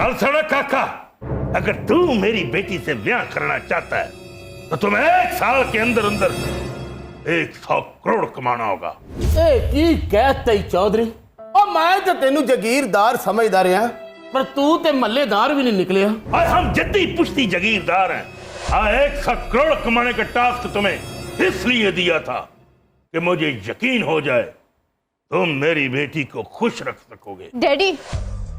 कल सड़ा काका, अगर तू मेरी बेटी से ब्याह करना चाहता है तो तुम्हें 1 साल के अंदर अंदर 100 करोड़ कमाना होगा। की कहते चौधरी, और मैं तो तेनू जगीरदार समझदा रहा, पर तू ते मल्लेदार भी नहीं निकलिया। और हम जद्दी पुश्ती जगीरदार हैं। 100 करोड़ कमाने का टास्क तुम्हें इसलिए दिया था कि मुझे यकीन हो जाए तुम मेरी बेटी को खुश रख सकोगे। डैडी,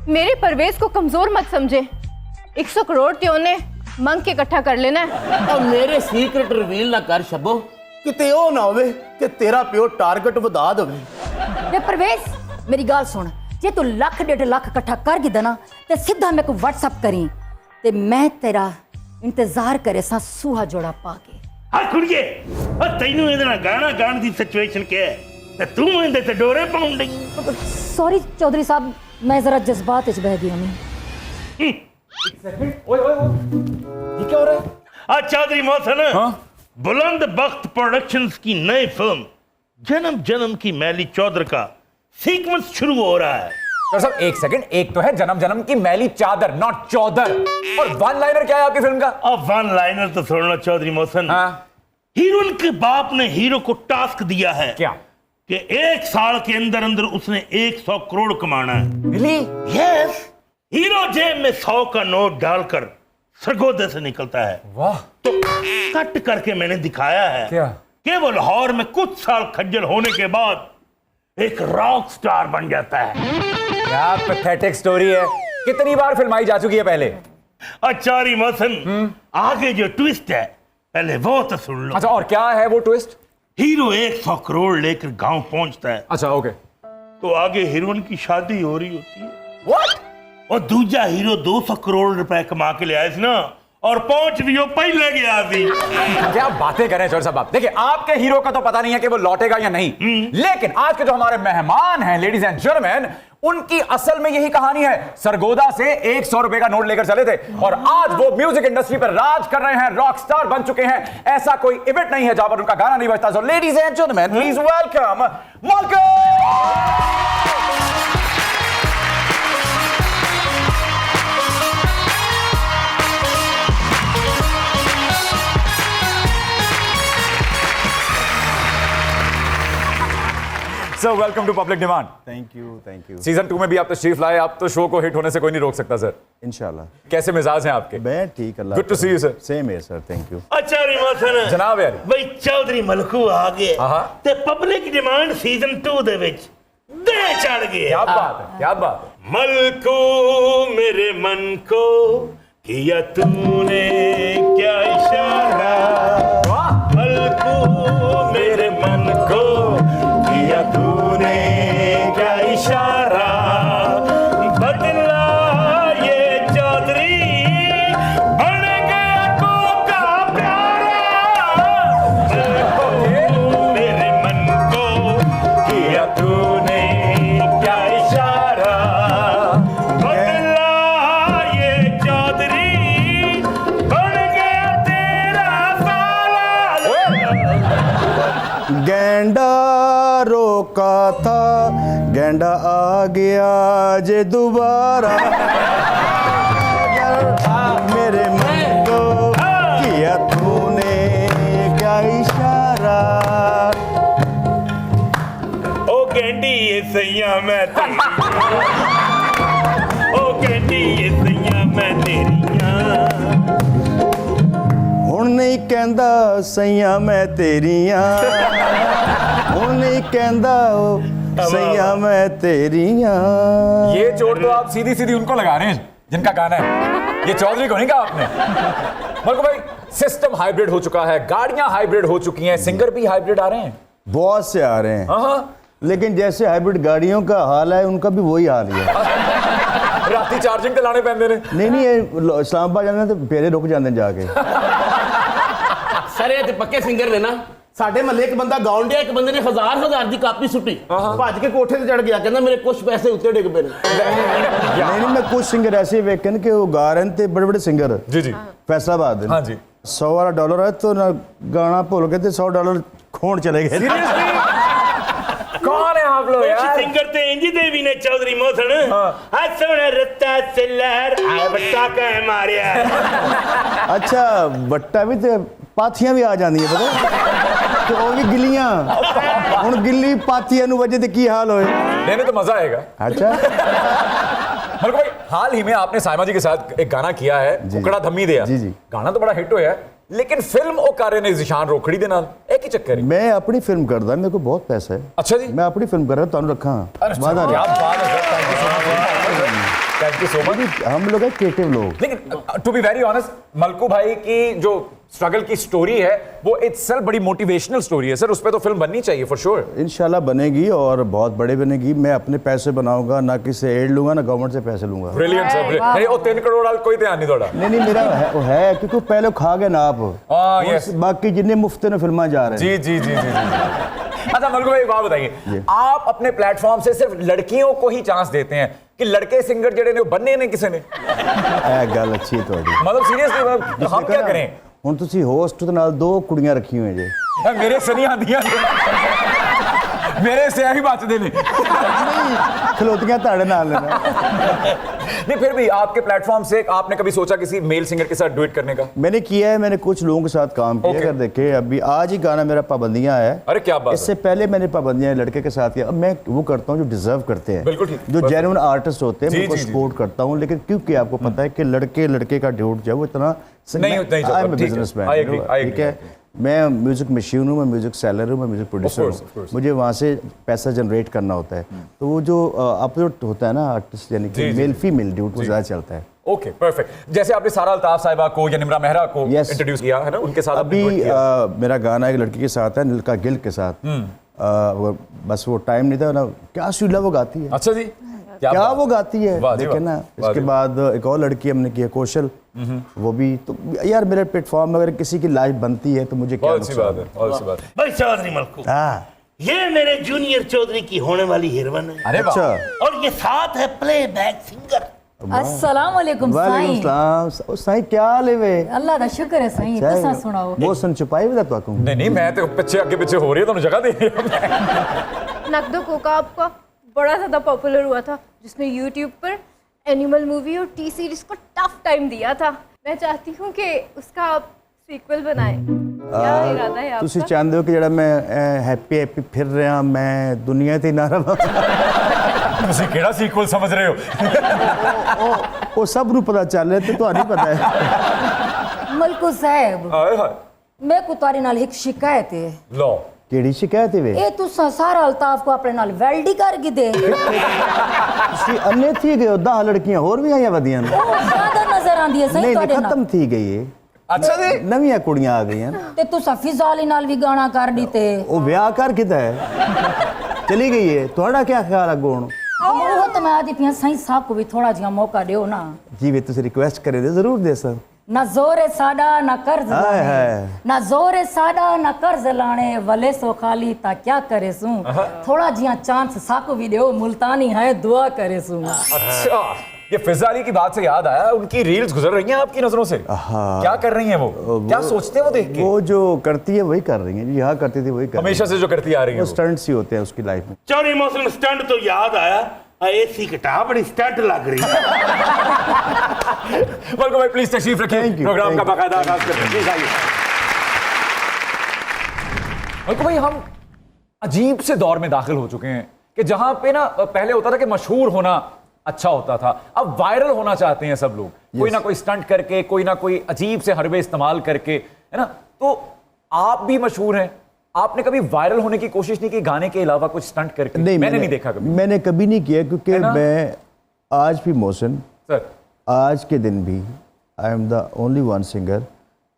मेरे परवेज को कमजोर मत समझे। 100 करोड़ ते उन्हें मंग के इकट्ठा कर लेना है। और मेरे सीक्रेट रिवील ना कर शब्बो, किते ओ ना होवे कि तेरा प्यो टारगेट वधा देवे। वे परवेज, मेरी गाल सुन, जे तू 1.5 लाख इकट्ठा कर गिदा ना ते सीधा मेरे को व्हाट्सएप करी ते मैं तेरा इंतजार करे सा सूहा जोड़ा पाके। हाँ कुड़िए, और तैनू इहदे नाल गाना गाण दी सिचुएशन क्या है ते तू इहदे ते डोरे पाउण लगी। सॉरी चौधरी साहब, मैं जरा जज्बात विच बह गई हूं। एक सेकंड, ओए ओए ये क्या हो रहा है? चौधरी मोहसिन, बुलंद बख्त प्रोडक्शंस की नई फिल्म जन्म जन्म की मैली चौधर का सीक्वेंस शुरू हो रहा है। तो सब एक सेकंड, एक तो है जन्म जन्म की मैली चादर, नॉट चौधर, और वन लाइनर क्या है आपकी फिल्म का? अब वन लाइनर तो छोड़ना चौधरी मोहसिन। हाँ? हीरोइन के बाप ने हीरो को टास्क दिया है क्या कि 1 साल के अंदर अंदर उसने 100 करोड़ कमाना है। रियली? यस। हीरो जेब में 100 का नोट डालकर सरगोदे से निकलता है। वाह। तो कट करके मैंने दिखाया है क्या? कि वो लाहौर में कुछ साल खज्जल होने के बाद एक रॉक स्टार बन जाता है। क्या पैथेटिक स्टोरी है। कितनी बार फिल्माई जा चुकी है पहले? चौधरी मोहसिन, आगे जो ट्विस्ट है पहले वो तो सुन लो। अच्छा, और क्या है वो ट्विस्ट? हीरो 100 करोड़ लेकर गांव पहुंचता है। अच्छा, ओके। तो आगे हीरोइन की शादी हो रही होती है। व्हाट? और दूजा हीरो 200 करोड़ रुपए कमा के ले आए थे ना, और पहुंच भी वो पहले गया थी। क्या बातें कर रहे हैं चौधरी साहब आप? देखिए, आपके हीरो का तो पता नहीं है कि वो लौटेगा या नहीं, लेकिन आज के जो हमारे मेहमान हैं, लेडीज एंड जेंटलमैन, उनकी असल में यही कहानी है। सरगोदा से 100 रुपए का नोट लेकर चले थे और आज वो म्यूजिक इंडस्ट्री पर राज कर रहे हैं, रॉक स्टार बन चुके हैं। ऐसा कोई इवेंट नहीं है जहां पर उनका गाना नहीं बजता। So ladies and gentleman, please welcome Malcolm. Sir welcome to public demand. Thank you. Season 2 में भी आप तशरीफ लाए। आप तो शो को हिट होने से कोई नहीं रोक सकता सर। इंशाल्लाह। कैसे मिजाज हैं आपके? मैं ठीक, अल्लाह। Good to see you sir. Same है sir, thank you. Chaudhary Mohsin जनाब यार, भाई चौधरी मलकू आ गए ते पब्लिक डिमांड सीजन 2 दे विच दे चढ़ गए। क्या बात है, क्या बात है। मलकू मेरे मन को किया तूने क्या इशारा, मलकू मेरे मन को किया तूने क्या इशारा, बदला ये चौधरी बन गया कोका प्यारा, मेरे मन को किया तूने क्या इशारा, बदला ये चौधरी बन गया तेरा साला। गेंडा रोका था, गेंडा आ गया जे दोबारा, मेरे मन को किया तूने क्या इशारा। ओ गेंडी ये सैया मैं तेरी, ओ गेंडी ये सैया मैं तेरियां, हुण नहीं कहंदा सैया मैं तेरियां, हुण नहीं कहंदा सैया मैं तेरियां। ये चोट तो आप सीधी सीधी उनको लगा रहे हैं जिनका गाना है, ये चौधरी को नहीं कहा आपने। मलकू भाई, सिस्टम हाइब्रिड हो चुका है, गाड़ियां हाइब्रिड हो चुकी हैं, सिंगर भी हाइब्रिड आ रहे हैं। बहुत से आ रहे हैं। हाँ, लेकिन जैसे हाइब्रिड गाड़ियों का हाल है, उनका भी वही हाल है। राती चार्जिंग ते लाने पैंदे ने। नहीं ये इस्लामाबाद जाने तो फेरे रुक जाते जाके। सर ये ते पक्के सिंगर ने ना। साडे महल्ले एक बंदा गाउन दिया, एक बंदे ने 1000 दी कापी सुट्टी, भज के कोठे ते चढ़ गया, कहंदा मेरे कुछ पैसे उत्ते डिग पे। नहीं मैं कुछ सिंगर ऐसे वेखन के वो गा रहे थे, बड़े बड़े सिंगर जी जी फैसलाबाद। हाँ जी। $100 वाला डॉलर है तो ना गाना भूल गए थे, $100 खोण चले गए। कौन है आप लो कुछ यार। सिंगर ते इंजी देवी ने चौधरी मोहसन आ सोने रत्ता से लहर आ बट्टा कह मारिया। अच्छा बट्टा भी ते पाथियां भी आ जांदियां पता ते ओ भी गिल्लियां हुन गिल्ली पाथियां नु वजे ते की हाल होए। लेने तो मजा आएगा। अच्छा मलकू भाई हाल ही में आपने साइमा जी के साथ एक गाना किया है कुकड़ा धम्मी दिया। जी, जी। गाना तो बड़ा हिट होया है लेकिन फिल्म ओ कार्य ने जिशान रोकड़ी दे नाल एक ही चक्कर है। मैं अपनी फिल्म करदा मेरे को बहुत पैसा है। अच्छा जी। मैं अपनी फिल्म कर रहा तानू रखा वादा क्या नहीं। बात है sir, thank you so much. हम लोग है क्रिएटिव लोग। लेकिन टू बी वेरी ऑनेस्ट मलकू भाई की जो स्ट्रगल की स्टोरी है वो इटसेल्फ बड़ी मोटिवेशनल स्टोरी है सर, उस पे तो फिल्म बननी चाहिए फॉर श्योर। इंशाल्लाह बनेगी और बहुत बड़े बनेगी। मैं अपने पैसे बनाऊंगा ना किसी से एड लूंगा ना गवर्नमेंट से पैसे लूंगा। ब्रिलियंट सर, नहीं ओ 3 करोड़ वाला कोई ध्यान नहीं थोड़ा। नहीं मेरा वो है क्योंकि पहले खा गए ना आप। हाँ, yes। बाकी जितने मुफ्त में फिल्में जा रहे हैं। जी। अच्छा मलकू भाई एक बात बताइए, आप अपने प्लेटफॉर्म से सिर्फ लड़कियों को ही चांस देते हैं कि लड़के सिंगर जेडे ने बनने ने किसी ने? गल अच्छी है थोड़ी। मतलब सीरियसली हम क्या करें? ਹੁਣ ਤੁਸੀਂ ਹੋਸਟ ਦੇ ਨਾਲ 2 ਕੁੜੀਆਂ ਰੱਖੀਆਂ ਹੋਈਆਂ ਜੇ। मेरे से नहीं आंदियां मेरे से ही बचते ने। खलोतियां ताड़े नाल ने ना। नहीं फिर भी आपके प्लेटफॉर्म से आपने कभी सोचा किसी मेल सिंगर के साथ डुएट करने का? मैंने किया है, मैंने कुछ लोगों के साथ काम किया। Okay. अगर देखे अभी आज ही गाना मेरा पाबंदियां है। अरे क्या बात इससे पहले मैंने पाबंदियां लड़के के साथ किया। अब मैं वो करता हूँ जो डिजर्व करते हैं, बिल्कुल ठीक। जो जेन्युइन आर्टिस्ट होते हैं जी, उनको जी, जी। सपोर्ट करता हूँ। लेकिन क्योंकि आपको पता है कि लड़के का ड्यूट जो है वो इतना नहीं चलता, ठीक है। बिजनेसमैन I agree, I ठीक agree, है। मैं म्यूजिक मशीन हूँ, मैं म्यूजिक सेलर हूँ, मैं म्यूजिक प्रोड्यूसर course, of हूँ। course। मुझे वहाँ से पैसा जनरेट करना होता है। तो वो जो अपोजिट होता है ना आर्टिस्ट यानी कि जी, जी। मेल फीमेल ड्यूट वो ज़्यादा चलता है। Okay perfect. जैसे आपने सारा अल्ताफ साहिबा को या निम्रा मेहरा को Yes। इंट्रोड्यूस किया है ना, उनके साथ अभी आपने duet किया। मेरा गाना एक लड़की के साथ है, नीलका गिल के साथ। बस वो टाइम नहीं था ना, क्या सुला वो गाती है, अच्छा जी क्या बात। वो गाती है वाह जी, देखे वाह। ना। वाह इसके जी। बाद एक और लड़की हमने की है कौशल, वो भी। तो यार मेरे प्लेटफॉर्म में अगर किसी की लाइफ बनती है तो मुझे क्या बहुत अच्छी बात नुकसान है, बहुत अच्छी बात है। भाई चौधरी मलकू, हाँ ये मेरे जूनियर चौधरी की होने वाली हीरोइन है अरे वाह। अच्छा और ये साथ है प्लेबैक सिंगर। अस्सलाम वालेकुम वालेकुम साईं। सलाम। साईं क्या हाल है वे? अल्लाह दा शुक्र है साईं, तुसा सुनाओ। वो सुन छुपाई बता तो आपको। नहीं मैं तो पीछे आगे पीछे हो रही है, तुम जगह दे रही हो। नकदो कोका आपका बड़ा ज़्यादा पॉपुलर हुआ था, जिसने यूट्यूब पर एनिमल मूवी और टी सीरीज को टफ टाइम दिया था। मैं चाहती हूँ कि उसका आप सीक्वल बनाएं। क्या इरादा है ਤੁਸੀਂ आपका? ਚਾਹੁੰਦੇ ਹੋ ਕਿ ਜਿਹੜਾ ਮੈਂ ਹੈਪੀ ਫਿਰ ਰਿਹਾ, ਮੈਂ ਦੁਨੀਆ ਤੇ ਨਾ ਰਵਾਂ। ਤੁਸੀਂ ਕਿਹੜਾ ਸੀਕਵਲ ਸਮਝ ਰਹੇ ਹੋ? ਉਹ ਸਭ ਨੂੰ ਪਤਾ ਚੱਲ ਰਿਹਾ ਤੇ ਤੁਹਾਨੂੰ ਪਤਾ ਹੈ। मलकू साहब, ਹਾਏ ਹਾਏ मैं को तारे नाल एक शिकायत है। ਲਓ ਕਿਹੜੀ ਸ਼ਿਕਾਇਤ ਹੈ ਵੇ? ए तुसा सारा अल्ताफ को अपने नाल वेल्डी कर गिदे। ਤੁਸੀਂ ਅੰਨੇ ਥੀ ਗਏ ਹੋ 10 ਲੜਕੀਆਂ ਹੋਰ ਵੀ ਆਈਆਂ ਵਧੀਆਂ ਨੇ। ओ ज्यादा नजर आंदी है ਨਹੀਂ सही ਨਹੀਂ तारे ਖਤਮ नाल। ਥੀ ਗਈ ਏ। अच्छा जी ਨਵੀਆਂ ਕੁੜੀਆਂ ਆ ਗਈਆਂ। ते तुसा फिजाली नाल भी गाना कर दीते। ਉਹ ਵਿਆਹ ਕਰ ਕਿਦਾ ਹੈ? ਚਲੀ ਗਈ ਏ। ਤੁਹਾਡਾ ਕੀ ਖਿਆਲ ਹੈ ਗੋਣ? वो तो मैं आदि पिया साईं साहब को भी थोड़ा जिहा मौका दियो ना। ਜੀ ਵੇ ਤੁਸੀਂ ਰਿਕੁਐਸਟ ਕਰੇ ਤੇ ਜ਼ਰੂਰ ਦੇ ਸਰ। ना जोरे साडा ना कर्ज हाय लाने, हाय। ना जोरे साडा ना कर्ज लाने, वले सो खाली ता क्या करे सू। थोड़ा जिया चांस साको भी दियो, मुल्तानी है दुआ करे सू। अच्छा ये फिजा अली की बात से याद आया, उनकी रील्स गुजर रही हैं आपकी नजरों से। क्या कर रही हैं वो क्या सोचते हैं वो देख के? वो जो करती है वही कर रही है, यहाँ करती थी वही कर रही हमेशा से जो करती आ रही है। है वो स्टंट्स ही होते हैं उसकी लाइफ में। चौधरी मोहसिन स्टंट तो याद आया, एसी कटा बड़ी स्टंट लग रही है। वेलकम भाई, प्लीज तशरीफ रखिए, Thank you, प्रोग्राम thank का you. बाकायदा आगाज करते हैं, प्लीज आइए। वेलकम भाई, हम अजीब से दौर में दाखिल हो चुके हैं कि जहां पे ना पहले होता था कि मशहूर होना अच्छा होता था, अब वायरल होना चाहते हैं सब लोग। कोई ना कोई स्टंट करके, कोई ना कोई अजीब से हरबे इस्तेमाल करके, है ना। तो आप भी मशहूर हैं, आपने कभी वायरल होने की कोशिश नहीं की गाने के अलावा कुछ स्टंट करके? मैंने नहीं देखा कभी। मैंने कभी नहीं किया क्योंकि है ना? मैं आज भी मोहसिन, सर आज के दिन भी I am the only one singer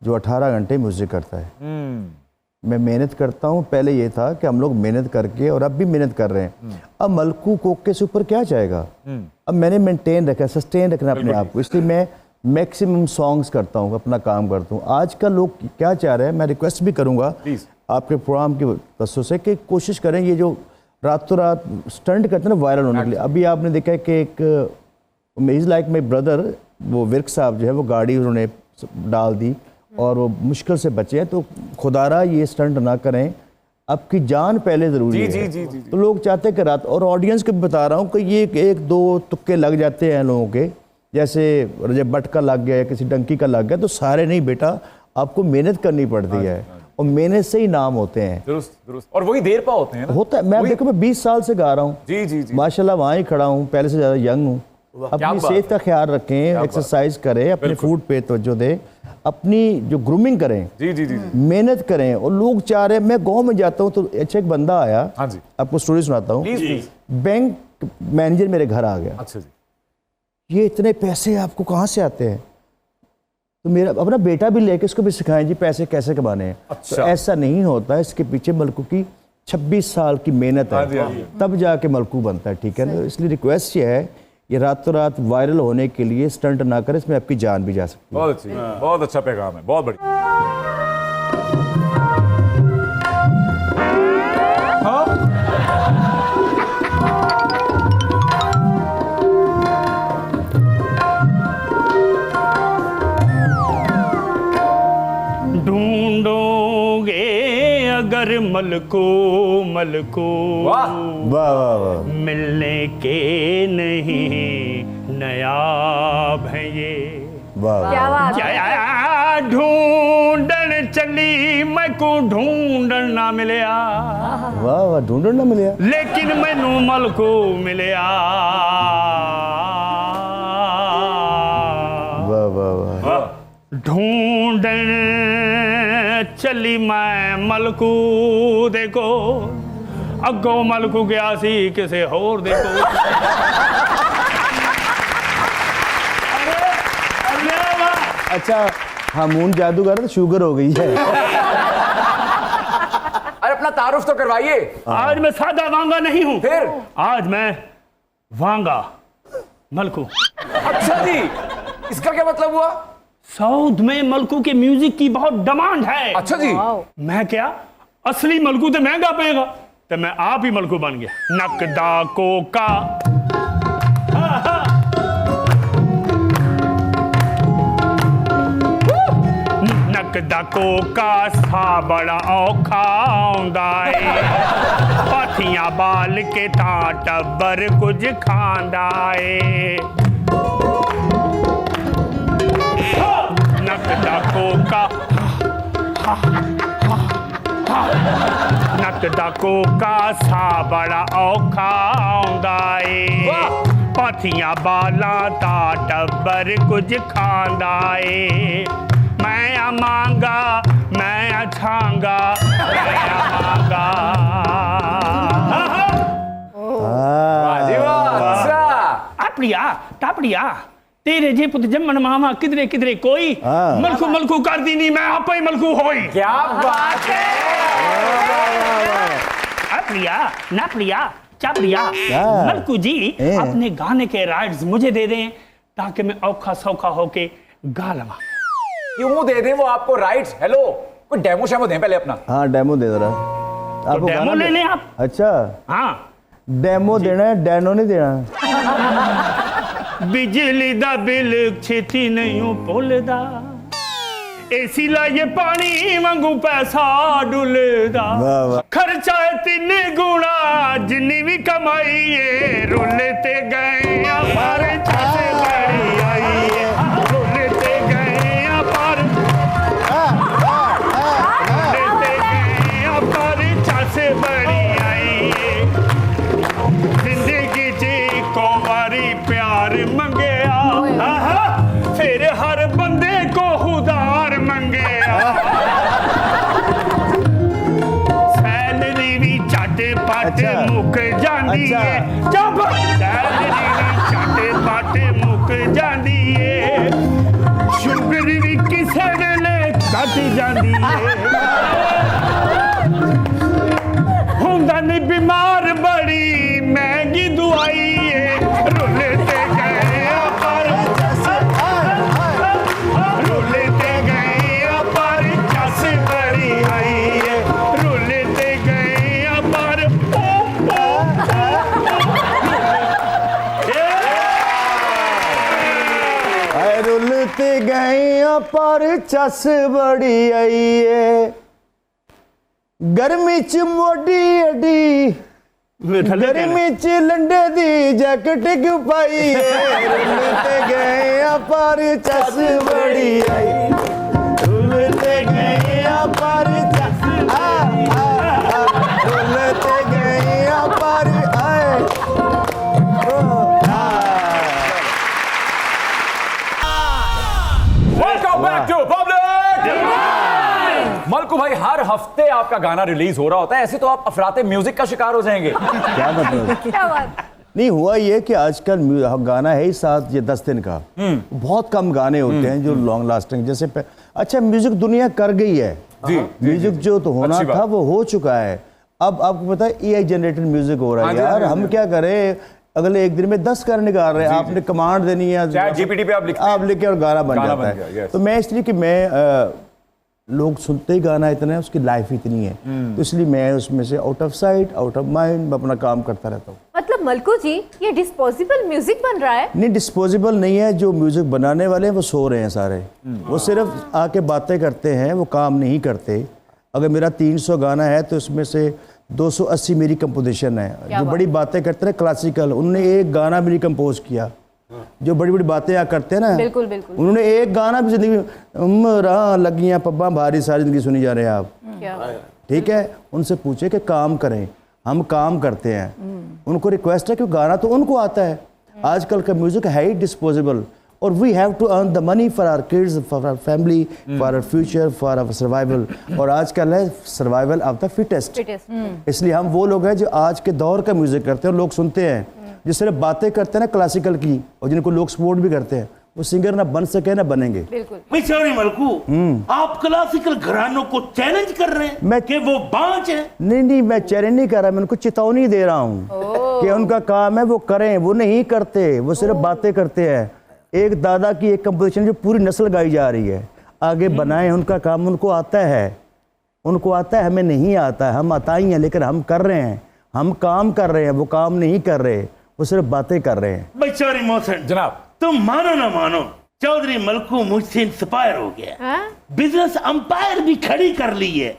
जो 18 घंटे म्यूजिक करता है। मैं मेहनत करता हूँ। पहले ये था कि हम लोग मेहनत करके, और अब भी मेहनत कर रहे हैं। अब मलकू कोके से ऊपर क्या जाएगा? अब मैंने मेंटेन रखा, सस्टेन रखना अपने आप को, इसलिए मैं मैक्सिमम सॉन्ग्स करता हूँ, अपना काम करता हूँ। आजकल लोग क्या चाह रहे हैं, मैं रिक्वेस्ट भी करूँगा Please. आपके प्रोग्राम की वजह से कि कोशिश करें ये जो रातों रात स्टंट करते हैं ना वायरल होने के लिए। अभी आपने देखा है कि एक इज़ लाइक माई ब्रदर, वो विर्क साहब जो है वो गाड़ी उन्होंने डाल दी और वो मुश्किल से बचे हैं। तो खुदारा ये स्टंट ना करें, आपकी जान पहले जरूरी है। जी। तो लोग चाहते हैं कि रात, और ऑडियंस को भी बता रहा हूँ कि ये एक दो तुक्के लग जाते हैं लोगों के, जैसे रजब भट्ट का लग गया या किसी डंकी का लग गया, तो सारे नहीं बेटा, आपको मेहनत करनी पड़ती है और मेहनत से ही नाम होते हैं। दुरुस्त। और वही देर पा होते हैं ना? होता है। मैं देखो, मैं 20 साल से गा रहा हूँ जी। माशाल्लाह, वहाँ ही खड़ा हूँ, पहले से ज़्यादा यंग हूँ। अपनी सेहत का ख्याल रखें, एक्सरसाइज करें, अपने फूड पे तवज्जो दें, अपनी जो ग्रूमिंग करें, जी। मेहनत करें। और लोग चाह रहे हैं, मैं गांव में जाता हूँ तो अच्छा एक बंदा आया, हाँ जी, आपको स्टोरी सुनाता हूँ। प्लीज। बैंक मैनेजर मेरे घर आ गया, अच्छा जी। ये इतने पैसे आपको कहाँ से आते हैं? तो मेरा अपना बेटा भी लेके इसको भी सिखाएं जी पैसे कैसे कमाने हैं। अच्छा। तो ऐसा नहीं होता, इसके पीछे मलकू की 26 साल की मेहनत है, तब जाके मलकू बनता है। ठीक है ना? इसलिए रिक्वेस्ट ये है, ये रातों रात वायरल होने के लिए स्टंट ना करें, इसमें आपकी जान भी जा सकती है। बहुत अच्छी, बहुत अच्छा पैगाम है, बहुत बढ़िया। ढूंढोगे अगर मलको वाह वाह वाह वाह। मिलने के नहीं नयाब है ये। वाह क्या बात है। क्या ढूंढन चली मैं को ढूंढन ना मिलिया, वाह वाह, ढूंढन ना मिले। लेकिन मैनू मलको मिलिया। वाह वाह वाह। ढूंढन चली मैं मलकू देखो, अगो मलकू गया सी किसे होर देखो। अच्छा, हामून जादूगर तो शुगर हो गई है। अरे अपना तारुफ तो करवाइए। आज मैं सादा वांगा नहीं हूं, फिर? आज मैं वांगा मलकू। अच्छा जी, इसका क्या मतलब हुआ? साउथ में मलकू के म्यूजिक की बहुत डिमांड है। अच्छा जी। मैं क्या, असली मलकू तो महंगा पेगा, तो मैं आप ही मलकू बन गया। नकदा कोका नकदा कोका सा बड़ा औखा आउंदा ए, पाथियां बाल के ता टब्बर कुछ खांदा ए। नकदा कोका नकदा कोका सा बड़ा औखा आउंदा ए, पाथियां बालां ता टब्बर कुछ खांदा ए। मैं आमांगा मैं अछांगा मैं आमांगा। वाह जी वाह। अच्छा। आपड़िया टापड़िया तेरे जे पुत जम्मन मामा किधरे किधरे कोई, हाँ। मलकू मलकू कर दी नहीं, मैं आप ही मलकू होई। क्या बात है। आपड़िया नापड़िया चापड़िया। हाँ। मलकू जी ए। अपने गाने के राइट्स मुझे दे दें, ताकि मैं औखा सौखा होके गा लवा। क्यों दे दें वो आपको राइट्स? हेलो, कोई डेमो शेमो दें पहले अपना। हाँ, डेमो दे जरा। आपको डेमो गाना ले दे- लें आप। अच्छा, हाँ, डेमो देना है, डैनो नहीं देना। बिजली दा बिल छेती नहीं भुलदा, एसी लाइए पानी वांगू पैसा डुलदा। वाह वाह। खर्चा है 3 गुना जिन्नी भी कमाई है, रुले ते गए पर छासे बड़ी आई है, रुले ते गए पर रुले ते गए पर छासे बड़ी आई है। जिंदगी जी को बारी प्यार मंगया, फिर हर बंदे को उधार मंगया। सैलरी भी चाटे पाटे अच्छा। मुक जांदी अच्छा। है, जब सैलरी भी चाटे पाटे मुक जांदी है, शुगर भी किसे वेले घट जांदी है। हुंदा नहीं बीमार बड़ी महंगी दवाई है, रुले ते गए पर रुले ते गए पर चस बड़ी आई है, रुले ते गए पर आए रुलते गए पर चस बड़ी आई है। गर्मी च मोटी अडी गर्मी च लंडे दी जैकेट क्यों पाई है रुलते गए आ पर चस बड़ी आई रुलते गए आ पर चस रुलते गए आ पर आए वेलकम बैक टू पब्लिक। मलकू भाई, हर हफ्ते आपका गाना रिलीज हो रहा होता है, ऐसे तो आप अफराते म्यूजिक का शिकार हो जाएंगे। क्या मतलब क्या बात। नहीं हुआ ये कि आजकल गाना है ही 7 या 10 दिन का, बहुत कम गाने होते हैं जो लॉन्ग लास्टिंग जैसे अच्छा म्यूजिक दुनिया कर गई है जी, म्यूजिक जो तो होना अच्छी बात। था वो हो चुका है। अब आपको पता है एआई जनरेटेड म्यूजिक हो रहा है यार, हम क्या करें अगले एक दिन में 10 गाने निकाल रहे हैं, आपने कमांड देनी है चैट जीपीटी पे आप लिखे और गाना बन जाता गया, है। yes। तो मैं इसलिए कि मैं लोग सुनते ही गाना इतना है, उसकी लाइफ इतनी है, तो इसलिए मैं उसमें से out of sight out of mind अपना काम करता रहता हूँ। मतलब मलकू जी, ये डिस्पोजेबल म्यूजिक बन रहा है? नहीं, डिस्पोजेबल नहीं है। जो म्यूजिक बनाने वाले हैं वो सो रहे हैं सारे, वो सिर्फ आके बातें करते हैं, वो काम नहीं करते। अगर मेरा 300 गाना है तो उसमें से 280 मेरी कंपोजिशन है। जो बड़ी बातें करते हैं क्लासिकल, उन्होंने एक गाना भी नहीं कंपोज किया। जो बड़ी बड़ी बातें यहाँ करते हैं ना, बिल्कुल बिल्कुल, उन्होंने एक गाना भी जिंदगी में लगियाँ पब्बा भारी सारी जिंदगी सुनी जा रहे हैं आप। क्या ठीक है, उनसे पूछे कि काम करें, हम काम करते हैं। उनको रिक्वेस्ट है कि गाना तो उनको आता है। आजकल का म्यूजिक है ही डिस्पोजेबल, और we have to earn the money for our kids, for our family, for our future, for our survival. और आजकल है सर्वाइवल ऑफ द फिटेस्ट। इसलिए हम वो लोग हैं जो आज के दौर का म्यूजिक करते हैं और लोग सुनते हैं। जो सिर्फ बातें करते हैं ना क्लासिकल की, और जिनको लोग सपोर्ट भी करते हैं, वो सिंगर ना बन सके ना बनेंगे। बिल्कुल। बेचारे मलकू, आप क्लासिकल घरानों को चैलेंज कर रहे हैं कि वो बांझ है। नहीं, मैं चैलेंज नहीं कर रहा, मैं उनको चेतावनी दे रहा हूँ कि उनका काम है वो करें। वो नहीं करते, वो सिर्फ बातें करते हैं। एक दादा की एक कंपोजिशन जो पूरी नस्ल गाई जा रही है, आगे बनाए, उनका काम उनको आता है, उनको आता है, हमें नहीं आता है। हम अताई हैं लेकिन हम कर रहे हैं, हम काम कर रहे हैं, वो काम नहीं कर रहे, वो सिर्फ बातें कर रहे हैं। बेचारी मोहसिन जनाब, तुम मानो ना मानो, चौधरी मलकू मुझसे इंस्पायर हो गया। बिजनेस अंपायर भी खड़ी कर ली है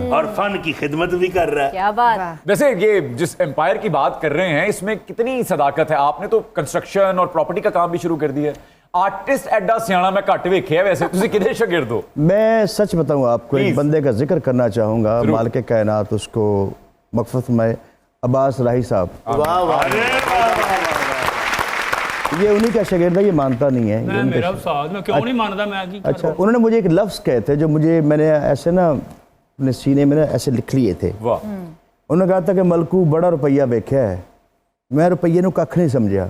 और फन की खिदमत भी कर रहा है। क्या बात। वैसे ये जिस एम्पायर की बात कर रहे हैं, इसमें कितनी सदाकत है? आपने तो कंस्ट्रक्शन और प्रॉपर्टी का काम भी शुरू कर दिया है। आर्टिस्ट एडा सियाना मैं घट वेखे वैसे, तुसी किधे शागिर्द हो? मैं सच बताऊं आपको, एक Please। बंदे का जिक्र करना चाहूंगा, मालिक कायनात उसको मगफरत में, अब्बास राही साहब। ये उन्हीं का शागिर्द है, ये मानता नहीं है। मैं मेरा उस्ताद, मैं क्यों नहीं मानता, मैं की अच्छा, उन्होंने मुझे एक लफ्ज़ कहे थे जो मैंने ऐसे ना अपने सीने में ना ऐसे लिख लिए थे। वाह। उन्होंने कहा था कि मलकू बड़ा रुपया वेख्या है, मैं रुपये नूं कख नहीं समझा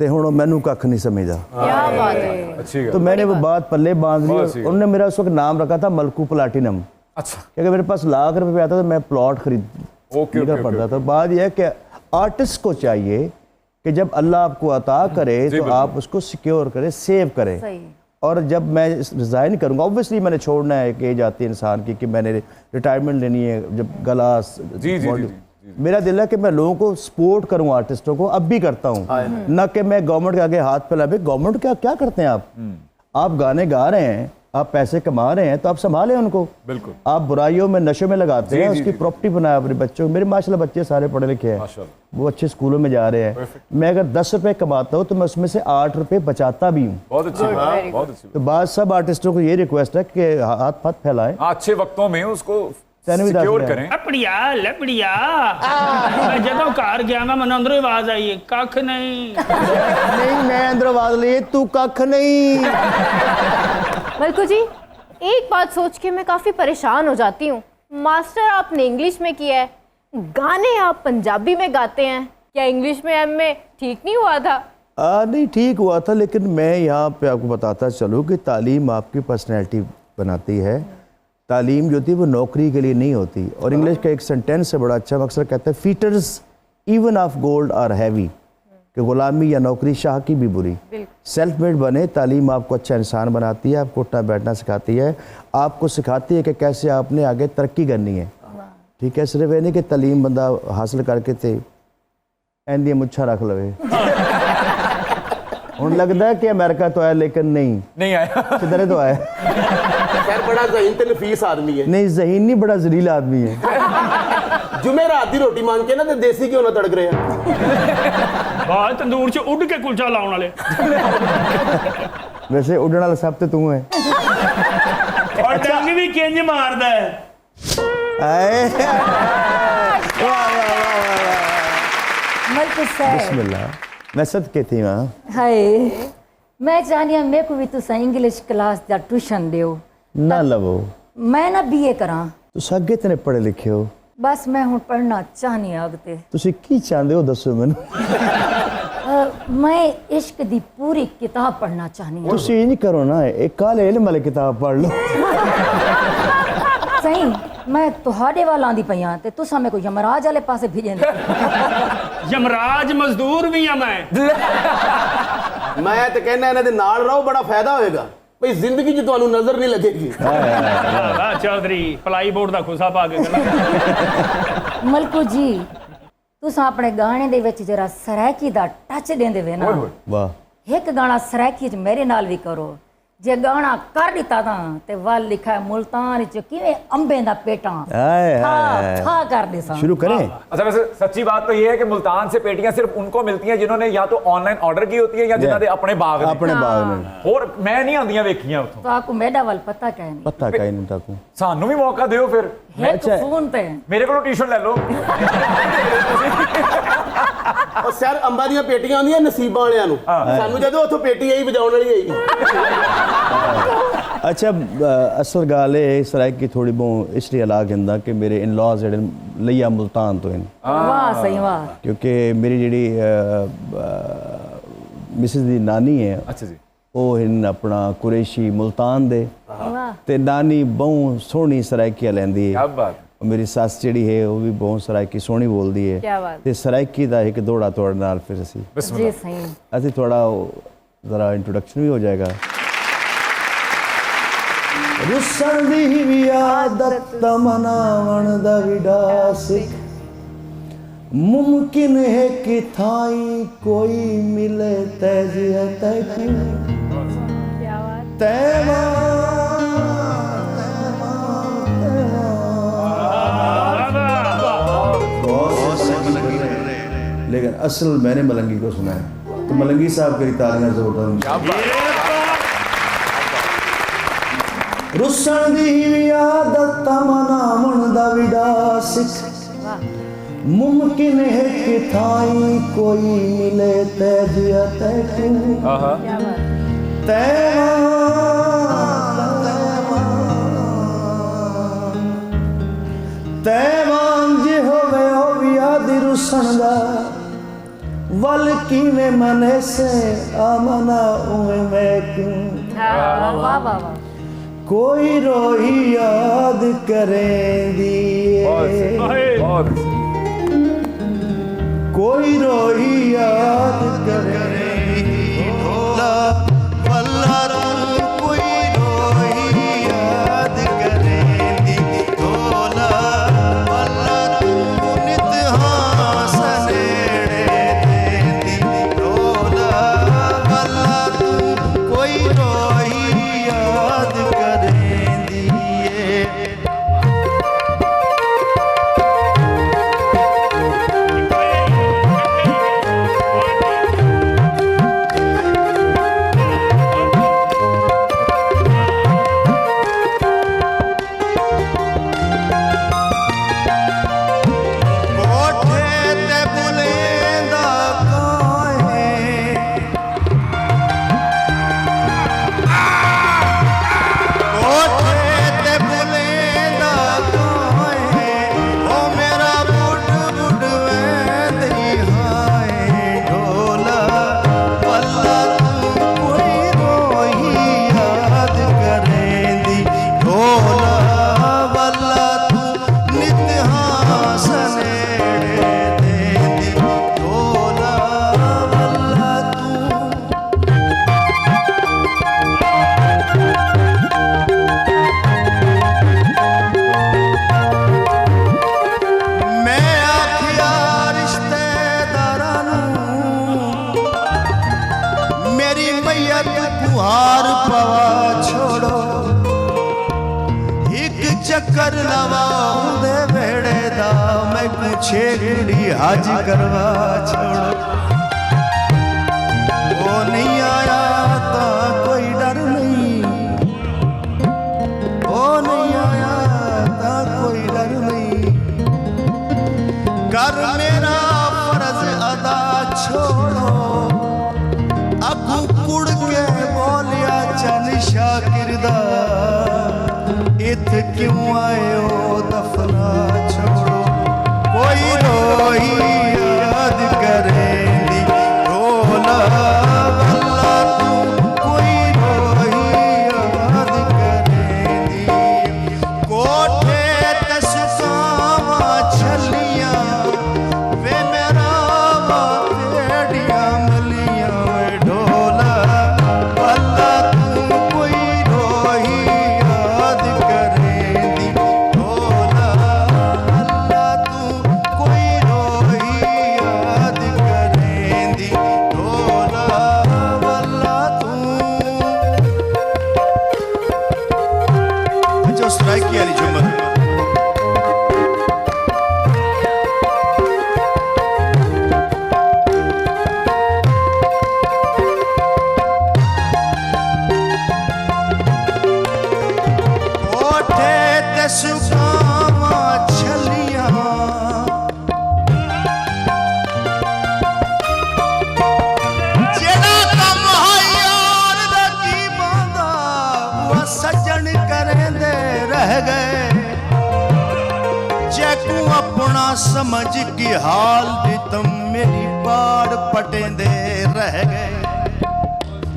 ते हुण मैनू कख नहीं समझदा। क्या बात है। अच्छी तो मैंने वो बात पल्ले बांध ली। बहुत सी। उन्होंने मेरा उस वक्त नाम रखा था मलकू प्लाटिनम, अच्छा, क्योंकि मेरे पास लाख रुपये आता था, मैं प्लॉट खरीद ओके, खरीदना ओके, पड़ता था। बात यह है कि आर्टिस्ट को चाहिए कि जब अल्लाह आपको अता करे तो बिल्कुल। आप उसको सिक्योर करें, सेव करें। सही। और जब मैं रिज़ाइन करूंगा, ऑब्वियसली मैंने छोड़ना है कि एज आती है इंसान की कि मैंने रिटायरमेंट लेनी है, जब गला जी। मेरा दिल है कि मैं लोगों को सपोर्ट करूं, आर्टिस्टों को, अब भी करता हूं, न कि मैं गवर्नमेंट के आगे हाथ फैला। गवर्नमेंट क्या करते हैं आप गाने गा रहे हैं, आप पैसे कमा रहे हैं, तो आप संभालें उनको। बिल्कुल। आप बुराइयों में नशों में लगाते हैं, उसकी प्रॉपर्टी बनाए अपने बच्चों को। मेरे माशाल्लाह बच्चे सारे पढ़े लिखे हैं, माशाल्लाह। वो अच्छे स्कूलों में जा रहे हैं। मैं अगर 10 रुपए कमाता हूँ तो मैं उसमें से 8 रुपए बचाता भी हूँ। बहुत अच्छी बात, बहुत अच्छी तो बात सब आर्टिस्टों को ये रिक्वेस्ट है कि हाथ पाथ फैलाएं, बात। अच्छे वक्तों में उसको भी दस सिक्योर रहा है। करें। लपड़िया लपड़िया मैं जदों घर गया मैं मन अंदरों आवाज आई कख नहीं। नहीं, मैं अंदर आवाज लिए तू कख नहीं। मलकू जी, एक बात सोच के मैं काफी परेशान हो जाती हूँ। मास्टर आपने इंग्लिश में किया है, गाने आप पंजाबी में गाते हैं, क्या इंग्लिश में एमए ठीक नहीं हुआ था? नहीं, ठीक हुआ था, लेकिन मैं यहाँ पे आपको बताता चलूँ कि तालीम आपकी पर्सनैलिटी बनाती है। तालीम जो होती है वो नौकरी के लिए नहीं होती। और इंग्लिश का एक सेंटेंस है बड़ा अच्छा, अक्सर कहता है fetters even of gold are heavy, कि गुलामी या नौकरी शाह की भी बुरी। सेल्फ मेड बने, तालीम आपको अच्छा इंसान बनाती है, आपको उठना बैठना सिखाती है, आपको सिखाती है कि कैसे आपने आगे तरक्की करनी है। ठीक है, सिर्फ ये नहीं कि तालीम बंदा हासिल करके थे एंदी मुच्छा रख लवे। हूँ लगता है कि अमेरिका तो आया, लेकिन नहीं आया, किधर तो आया। खैर बड़ा ज़हीन ते नफीस आदमी है। नहीं, ज़हीन नहीं, बड़ा जलील आदमी है। जुमेरात दी रोटी मांग के ना ते देसी घ्यो ना तड़क रहे हैं। ਬਾਹਰ ਤੰਦੂਰ 'ਚ ਉੱਡ ਕੇ ਕੁਲਚਾ ਲਾਉਣ ਵਾਲੇ। वैसे उड़ने वाला सब तो तू है। और डंग भी किंज मारदा है। आए। वाह, वाह, वाह, वाह। मलकू साहब बिस्मिल्लाह। मैं सदके थी मां। हाय मैं चाहनी हां मेरे को भी तुसा इंग्लिश क्लास दा ट्यूशन दियो। ना लवो मैं ना बीए करा। तुस अगे इतने पढ़े लिखे हो। बस मैं हुण पढ़ना चाहनी हां अगते। तुसी की चाहते हो दसो मैनू। मैं इश्क दी पूरी किताब पढ़ना चाहनी हां। तुसी नहीं करो ना एक काले इल्म वाली किताब पढ़ लो। सही मैं तुहाडे वाल आंदी पई हां ते तुसा मेरे को यमराज वाले पासे भेजेंदे। ਯਮਰਾਜ ਮਜ਼ਦੂਰ ਵੀ ਆ ਮੈਂ। मैं तो कहना इन्हां दे नाल रहो बड़ा फायदा होएगा भाई जिंदगी च तुहानू नजर नहीं लगेगी। ਵਾਹ ਚੌਧਰੀ ਪਲਾਈ ਬੋਰਡ ਦਾ ਖੁਸਾ ਪਾ ਕੇ ਗੱਲਾਂ। मलकू जी तुसा अपने गाने दे विच जरा सराइकी दा टच देंदे वे ना। वाह एक गाना सराइकी च मेरे नाल भी करो जे गाना कर दिता था ते वाल लिखा है मुल्तान च किवें अंबे दा पेटा हाय था हाय था कर दे सा। शुरू करें। अच्छा वैसे सच्ची बात तो ये है कि मुल्तान से पेटियां सिर्फ उनको मिलती हैं जिन्होंने या तो ऑनलाइन ऑर्डर की होती है या जिन्होंने अपने बाग ने। अपने बाग में और मैं नहीं आंदियां वेखियां उथों। तो आपको मेरा वाल पता क्या नहीं पता कहीं नहीं ताकू। सानू भी मौका दियो फिर एक फोन पे मेरे को ट्यूशन ले लो। और सर अंबा दी पेटियां आंदियां नसीबां वालियां नू सानू जदों उथों पेटी आई वजाउण वाली आई। अच्छा असल गल है सराइकी थोड़ी बहुत इसलिए अला कहंदा कि मेरे इन लॉज जेडे लिया मुल्तान तो हैं। वाह सही वाह। क्योंकि मेरी जेडी मिसेस दी नानी है अच्छा जी वो इन अपना कुरैशी मुल्तान दे वाह ते नानी बहुत सोहनी सराइकी लैंदी है। क्या बात। और मेरी सस जेडी है वो भी बहुत सराइकी सोहनी बोलदी है। क्या बात। ते सराइकी दा एक दौड़ा तोड़ नाल फिर असी जी सही असी थोड़ा जरा इंट्रोडक्शन भी हो जाएगा। रुसन दी भी आदत मनावण दा विडा सिख मुमकिन है कि थाई कोई मिले तैजिया तैकी तैवा लेकिन असल मैंने मलंगी को सुना है तो मलंगी साहब की तालियां जोरदार। रुसन दी आदत मनावण दा विडा सिख मुमकिन है कि थाई कोई मिले तैजिया तैकी तैवान जे होवे हो याद रुसन दा वल किवें मने से आमना उवे मैं क्यों। वाह वाह वाह कोई रोही याद करेंदी कोई रोही याद करेंदी ढोला वल्ला कोई रोही याद करेंदी ढोला वल्ला नित हासनेड़े देंदी ढोला वल्ला कोई रोही याद करेंदी चक्कर लवाऊंदे वेड़े दा मैं पूछे कुड़ी हाज करवा छोड़ो वो नहीं आया ता कोई डर नहीं वो नहीं आया ता कोई डर नहीं कर मेरा फर्ज अदा छोड़ो अगू कुड़ के बोलिया चन शाकिर दा इत क्यों आए हो दफना छोड़ो कोई रोई याद करेंदी रोला वल्ला तू कोई रोई याद करेंदी कोठे ते सुसावा छलियां वे मेरा तेड़िया मलियां वे ढोला वल्ला तू कोई रोई याद करेंदी ढोला वल्ला तू कोई रोई याद करेंदी ढोला वल्ला तू जो स्ट्राइक की वाली जुम्मन कोठे ते सुकावा छलियां जेड़ा कम है यार दा की बांदा वो सजन करेंदे रह गए जैकू अपना समझ की हाल दी तुम मेरी पाड़ पटेंदे रह गए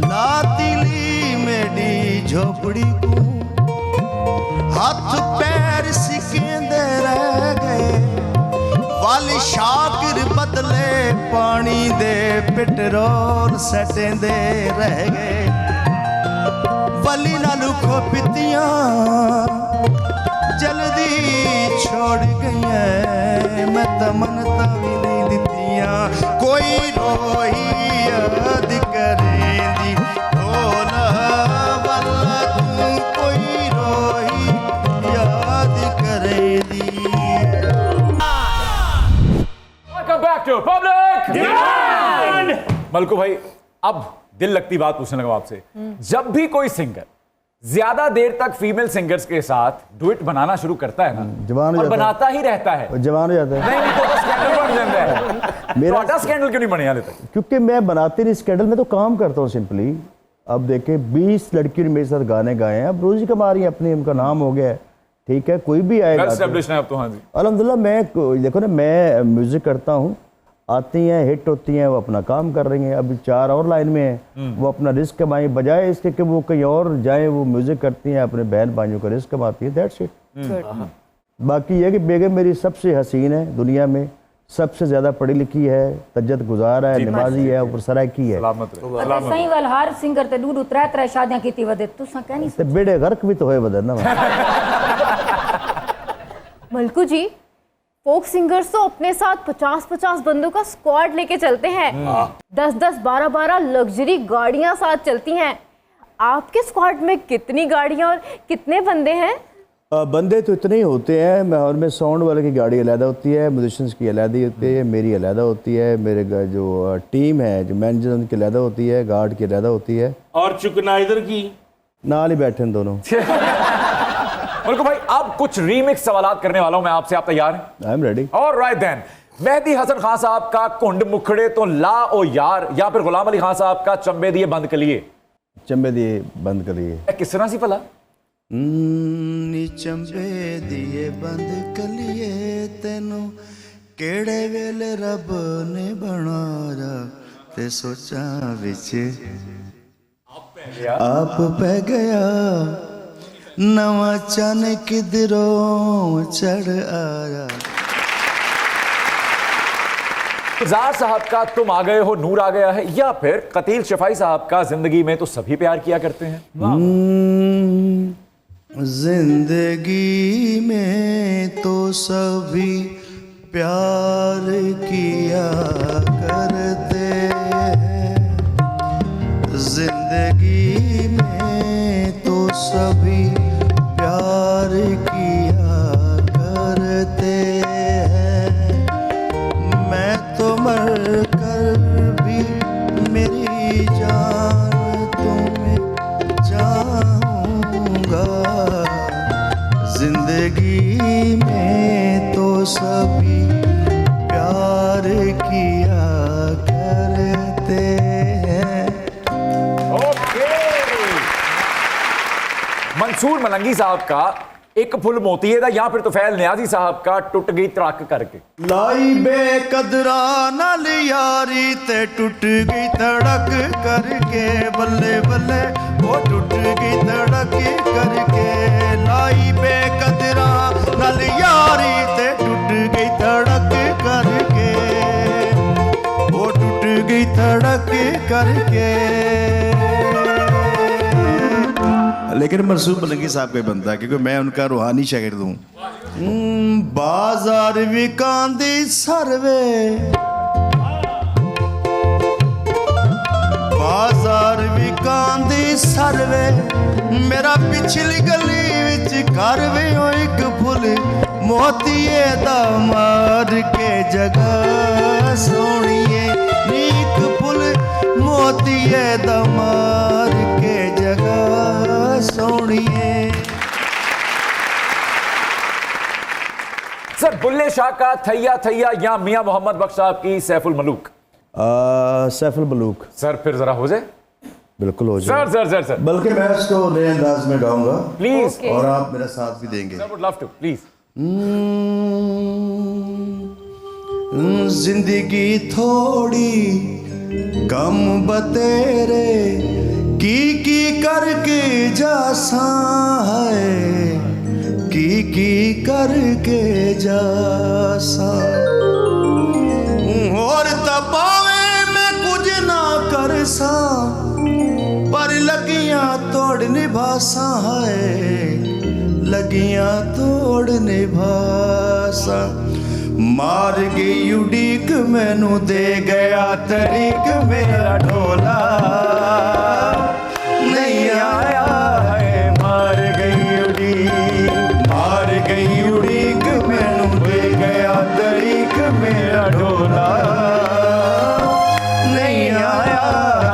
ला दिली मेरी झोपड़ी को हाथ पैर सिकेंदे रह गए वाली शाकिर बदले पानी दे पेट्रोल सटेंदे रह गए वली नालू खो पितियां जल्दी छोड़ गई है मैं तमन्ना भी नहीं दितियां कोई रोई याद करेंदी ढोला वल्ला तू कोई रोई याद करेंदी वेलकम बैक टू पब्लिक मलकू भाई, अब दिल लगती बात पूछने लगा आपसे। जब भी कोई सिंगर ज्यादा देर तक फीमेल सिंगर्स के साथ डुएट बनाना शुरू करता है ना, जवान हो और जाता है। बनाता ही रहता है, जवान हो जाता है नहीं तो स्कैंडल बन जाता है। मेरा- मेरा स्कैंडल क्यों नहीं बने हाले तक? क्योंकि मैं बनाते नहीं स्कैंडल में तो काम करता हूँ सिंपली। अब देखे 20 लड़कियों ने मेरे साथ गाने गाए हैं, अब रोजी कमा रही है अपनी, उनका नाम हो गया है, ठीक है, कोई भी आएगा वेल तो- एस्टैब्लिश्ड है अब तो। हाँ जी, अल्हम्दुलिल्लाह। मैं देखो ना, मैं म्यूजिक करता हूँ, आती हैं हिट होती हैं, वो अपना काम कर रही हैं। अभी 4 और लाइन में हैं, वो अपना रिस्क कमाएं, बजाय इसके कि वो कहीं और जाएं, वो म्यूजिक करती हैं, अपने बहन भाइयों का रिस्क कमाती है। That's it. बाकी ये कि बेगम मेरी सबसे हसीन है दुनिया में, सबसे ज्यादा पढ़ी लिखी है, तज्जत गुजार है, नमाजी है, ऊपर सराकी है, सलामत रहे। पता सही वाल हर सिंगर ते डूडू 3 शादियां कीती वदे तुसा कह नहीं ते बेड़े गर्क भी तो होए बदन ना। मलकू जी, फोक सिंगर्स तो अपने साथ 50-50 बंदों का स्क्वाड लेके चलते हैं। 10-10, 12-12 लग्जरी गाड़ियां साथ चलती हैं। आपके स्क्वाड में कितनी गाड़ियां और कितने बंदे हैं? बंदे तो इतने ही होते हैं, और में साउंड वाले की गाड़ी अलहदा होती है, म्यूजिशियंस की अलहदा होती है, मेरी अलहदा होती है, मेरे जो टीम है, जो मैनेजर उनकी अलहदा होती है, गार्ड की अलहदा होती है, और चुकनाइदर की नाल ही बैठे हैं दोनों। मलकू भाई, अब कुछ रीमिक्स सवालात करने वाला हूं मैं आपसे, आप तैयार हैं? I am ready. Alright then. Mehdi Hasan Khan sahab का कुंड मुखड़े तो ला ओ यार, या फिर गुलाम अली खान साहब का चंबे दिए बंद कलिए? चंबे दिए बंद करिए। किस तरह सी भला? नी चंबे दिए बंद कलिए तेनू केड़े वेले रब ने बनाया, ते सोचा विच आप पै गया, नवा चन किधरों चढ़ आया। गुलजार साहब का तुम आ गए हो नूर आ गया है, या फिर कतील शफाई साहब का जिंदगी में तो सभी प्यार किया करते हैं? जिंदगी में तो सभी प्यार किया करते हैं, जिंदगी में तो सभी प्यार किया मंसूर मलंगी साहब का एक फुल मोतीए दा या फिर तुफैल नियाजी साहब का टूट गई त्रक करके? लाई बेकदरा नाल यारी ते टूट गई धड़क करके, बल्ले बल्ले वो टूट गई धड़क करके। लाई बेकदरा नाल यारी ते टूट गई धड़क करके, वो टूट गई धड़क करके। लेकिन मंसूर मलंगी साहब का बनता है क्योंकि मैं उनका रूहानी शागिर्द हूँ। बाजार विकांदी सर्वे, बाजार विकांदी सर्वे, मेरा पिछली गली विच घर वे हो एक फुल मोतीए दा मार के जगह सोनिए, नीक फुल मोतीए दा मार के जगह सोनिए। सर बुल्ले शाह का थैया थैया या मियां मोहम्मद बख्श साहब की सैफुल मलूक? सैफुल मलूक। सर फिर जरा हो जाए। बिल्कुल हो जाए सर सर सर सर बल्कि मैं उसको नए अंदाज में गाऊंगा प्लीज, और आप मेरा साथ भी देंगे। Sir would love to please. जिंदगी थोड़ी कम बतेरे की करके जासा है, की करके जासा। और दबावे मैं कुछ ना कर सा, पर लगियां तोड़ निभासा है, लगियां तोड़ निभासा। मार गई उड़ीक मैनू दे गया तरीक मेरा ढोला नहीं आया है। मार गई उड़ीक, मार गई उड़ीक मैनू दे गया तरीक मेरा ढोला नहीं आया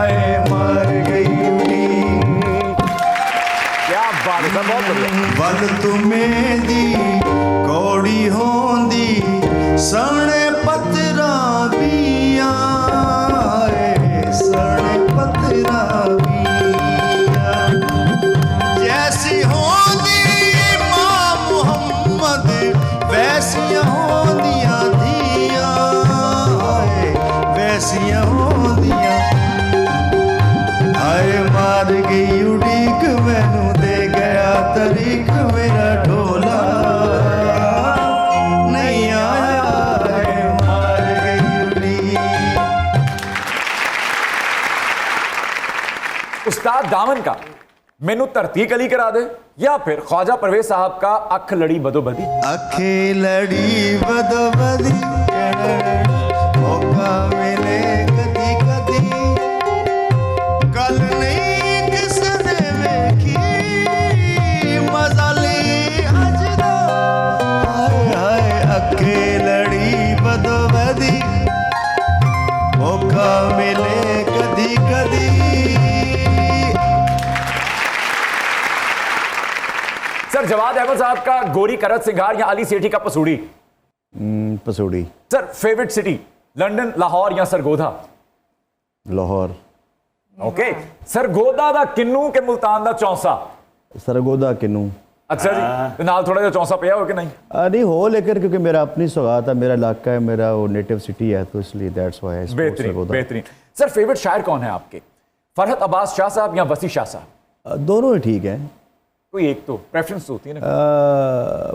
है। मार गई उड़ीक। क्या बात है सर, बहुत बढ़िया। वल तुम्हें दी कौड़ी होंदी सने पतरा बिया, सने पतरा बिया। जैसी होंदी मां मुहम्मद वैसियां होंदियां धिया, वैसियां होंदियां। हाय मार गई उड़ीक मैनू दे गया तरीक मेरा ढोला नहीं आया है। मार गई उड़ीक। उस्ताद दामन का मैनू धरती गली करा दे या फिर ख्वाजा परवेज साहब का अख लड़ी बदोबदी? अखे लड़ी बदबदी मौका मिले कदी कदी, कल नहीं किसने वेखी मजा ली अजदा। हाय हाय अखे लड़ी बदबदी मौका मिले कदी कदी। सर जवाद अहमद साहब का गोरी करत सिंगार या अली सेठी का Pasoori? Pasoori. Sir favourite city London, Lahore या सरगोधा? लाहौर। ओके। सरगोधा दा किन्नू के मुल्तान दा चौंसा? सरगोदा किनू। अच्छा जी, नाल थोड़ा जिहा चौंसा पिया हो कि नहीं? नहीं हो, लेकिन क्योंकि मेरा अपनी सौगात है, मेरा इलाका है, मेरा वो नेटिव सिटी है, तो इसलिए दैट्स व्हाई। बेहतरीन बेहतरीन। सर फेवरेट शायर कौन है आपके? फरहत अब्बास शाह साहब या वसी शाह साहब? दोनों ही ठीक हैं। कोई एक तो प्रेफरेंस होती है ना?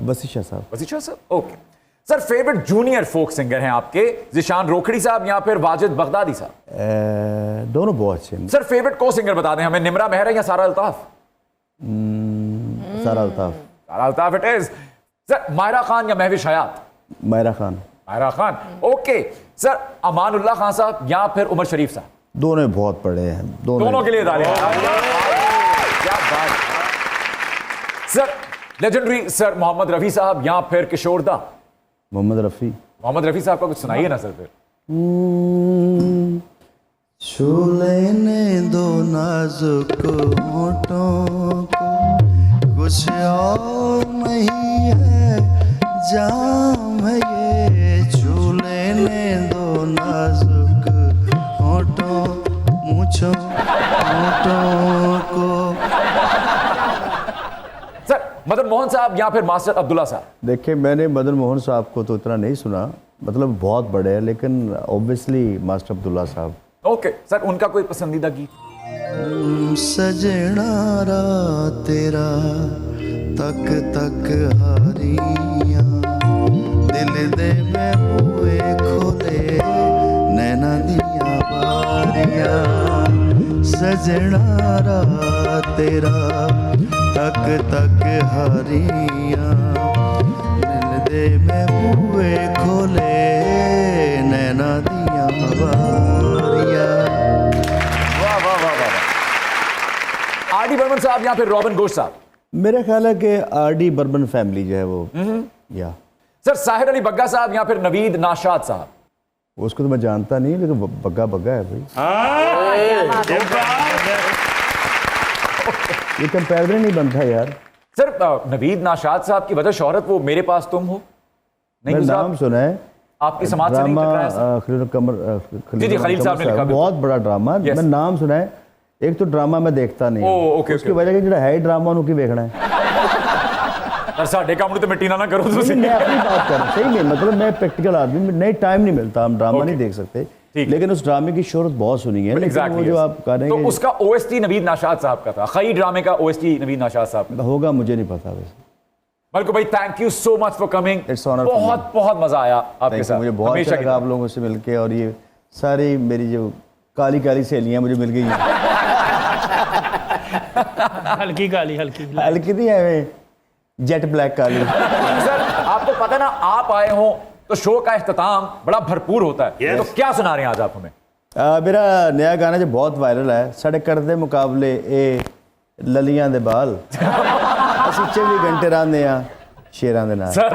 वसी शाह साहब। Wasi Shah sahab. Okay. Sir favourite junior folk singer हैं आपके? जिशान रोखड़ी साहब या फिर वाजिद बगदादी साहब? दोनों बहुत अच्छे हैं। सर फेवरेट को सिंगर बता दें हमें, निमरा मेहरा या सारा Altaf? Sara Altaf. Sara Altaf it is. Sir Mayra Khan या महविश हयात? मायरा खान। मायरा खान। ओके। सर अमानुल्लाह खान साहब या फिर उमर शरीफ साहब? दोनों बहुत बड़े हैं। दोनों के लिए तालियां। क्या बात। Sir legendary sir Mohammad Rafi sahab या फिर किशोर दा? मोहम्मद रफी। मोहम्मद रफी साहब का कुछ सुनाइए ना सर फिर। छू लेने दो नाजुक होठों को, कुछ और नहीं है जाम है ये। छू लेने दो नाजुक होठों मूंछों होठों को। मदन मोहन साहब या फिर मास्टर अब्दुल्ला साहब? देखिए, मैंने मदन मोहन साहब को तो इतना नहीं सुना, मतलब बहुत बड़े हैं, लेकिन ऑब्वियसली मास्टर अब्दुल्ला साहब। ओके सर, उनका कोई पसंदीदा गीत? सजना रात तेरा तक तक हारियां, दिल दे में हुए खोले नैना दिया बारियां, सजना रात तेरा तक तक हारियां, दिल दे में हुए खोले नैना दिया बारियां। वाह वाह वाह वाह। आर.डी. बर्मन साहब या फिर रॉबिन घोष साहब? मेरा ख्याल है कि आर.डी. बर्मन फैमिली जो है वो या सर साहिर अली बग्गा साहब या फिर नवीद नाशाद साहब? उसको तो मैं जानता नहीं, लेकिन बग्गा बग्गा है भाई। ये कंपैरिजन नहीं बनता यार। सर नवीद नाशाद साहब की वजह शोहरत वो मेरे पास तुम हो, नहीं मैंने गुजरा? नाम सुना है, आपकी समाज से नहीं ड्रामा टकराया सर? खलील कमर जी, जी, खलील साहब ने लिखा बिल्कुल। बहुत बड़ा ड्रामा, Yes. मैं नाम सुना है। एक तो ड्रामा मैं देखता नहीं ओ, हूं। okay, उसकी okay. वजह कि जो है ड्रामा उनकी देखना है। सर साढ़े काम तो मिट्टी ना करो तुसी। मैं अपनी बात कर रहा हूं, सही में, मतलब मैं प्रैक्टिकल आदमी, नहीं टाइम नहीं मिलता, हम ड्रामा Okay. नहीं देख सकते, ठीक। लेकिन उस ड्रामे की शोहरत बहुत सुनी है। लेकिन वो जो आप कह रहे तो हैं उसका ओएसटी नवीद नाशाद साहब का था, खई ड्रामे का ओएसटी नवीद नाशाद साहब का। कि होगा, मुझे नहीं पता वैसे। मलकू भाई thank you so much for coming, It's honor for me. बहुत बहुत मजा आया आपके Thank you, साथ, मुझे बहुत हमेशा अच्छा की लगा तरह। आप लोगों से मिलके, और ये सारी मेरी जो काली काली सहेलियां मुझे मिल गई हैं। हल्की काली हल्की हल्की नहीं है, जेट ब्लैक काली। सर आपको पता ना, आप आए हो तो शो का इख्तिताम बड़ा भरपूर होता है। Yes. तो क्या सुना रहे हैं आज आप हमें? मेरा नया गाना जो बहुत वायरल है, साढ़े करदे मुकाबले ए ललियां दे बाल, ਅਸੀਂ 24 घंटे रहंदे आ शेरां दे नाल। सर